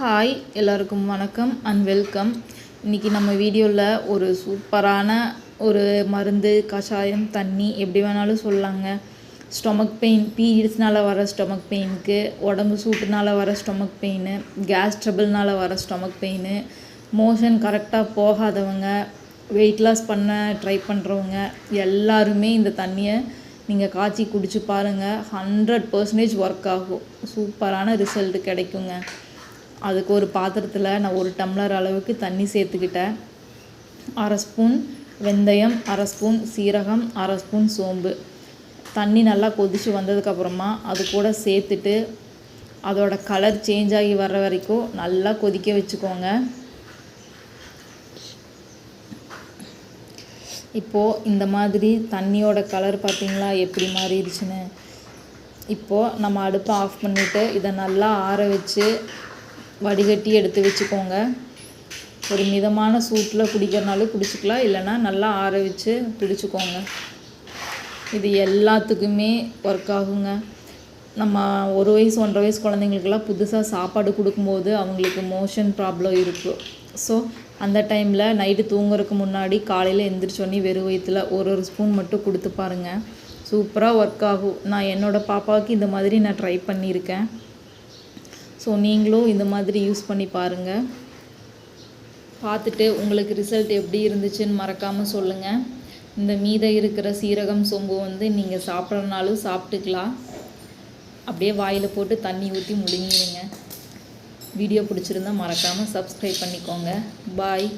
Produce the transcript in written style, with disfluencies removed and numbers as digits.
Hi எல்லாருக்கும் வணக்கம் and welcome. இன்றைக்கி நம்ம வீடியோவில் ஒரு சூப்பரான ஒரு மருந்து கஷாயம் தண்ணி எப்படி வேணாலும் சொல்லலாங்க. ஸ்டொமக் பெயின், பீரியட்ஸ்னால் வர ஸ்டொமக் பெயினுக்கு, உடம்பு சூட்டுனால் வர ஸ்டொமக் பெயின், கேஸ் ட்ரபிள்னால் வர ஸ்டொமக் பெயின், மோஷன் கரெக்டாக போகாதவங்க, வெயிட் லாஸ் பண்ண ட்ரை பண்ணுறவங்க எல்லாருமே இந்த தண்ணியை நீங்கள் காய்ச்சி குடிச்சு பாருங்கள். 100% ஒர்க் ஆகும். சூப்பரான ரிசல்ட் கிடைக்குங்க. அதுக்கு ஒரு பாத்திரத்தில் நான் 1 டம்ளர் அளவுக்கு தண்ணி சேர்த்துக்கிட்டேன். 1/2 ஸ்பூன் வெந்தயம், 1/2 ஸ்பூன் சீரகம், 1/2 ஸ்பூன் சோம்பு. தண்ணி நல்லா கொதித்து வந்ததுக்கப்புறமா அது கூட சேர்த்துட்டு அதோட கலர் சேஞ்ச் ஆகி வர்ற வரைக்கும் நல்லா கொதிக்க வச்சுக்கோங்க. இப்போது இந்த மாதிரி தண்ணியோட கலர் பார்த்திங்களா எப்படி மாறிடுச்சுன்னு. இப்போது நம்ம அடுப்பை ஆஃப் பண்ணிவிட்டு இதை நல்லா ஆற வச்சு வடிகட்டி எடுத்து வச்சுக்கோங்க. ஒரு மிதமான சூட்டில் குடிக்கிறனாலும் குடிச்சிக்கலாம், இல்லைன்னா நல்லா ஆற வச்சு குடிச்சுக்கோங்க. இது எல்லாத்துக்குமே ஒர்க் ஆகுங்க. நம்ம 1 வயசு 1.5 வயசு குழந்தைங்களுக்கெல்லாம் புதுசாக சாப்பாடு கொடுக்கும்போது அவங்களுக்கு மோஷன் ப்ராப்ளம் இருக்குது. ஸோ அந்த டைமில் நைட்டு தூங்குறதுக்கு முன்னாடி காலையில் எழுந்திரிச்சோன்னே வெறும் வயிற்றுல ஒரு ஸ்பூன் மட்டும் கொடுத்து பாருங்கள். சூப்பராக ஒர்க் ஆகும். நான் என்னோடய பாப்பாவுக்கு இந்த மாதிரி நான் ட்ரை பண்ணியிருக்கேன். ஸோ நீங்களும் இந்த மாதிரி யூஸ் பண்ணி பாருங்கள். பார்த்துட்டு உங்களுக்கு ரிசல்ட் எப்படி இருந்துச்சுன்னு மறக்காமல் சொல்லுங்கள். இந்த மீதம் இருக்கிற சீரகம் சோம்பு நீங்கள் சாப்பிட்றனாலும் சாப்பிட்டுக்கலாம். அப்படியே வாயில் போட்டு தண்ணி ஊற்றி முழுங்கிடுங்க. வீடியோ பிடிச்சிருந்தா மறக்காமல் சப்ஸ்கிரைப் பண்ணிக்கோங்க. பாய்.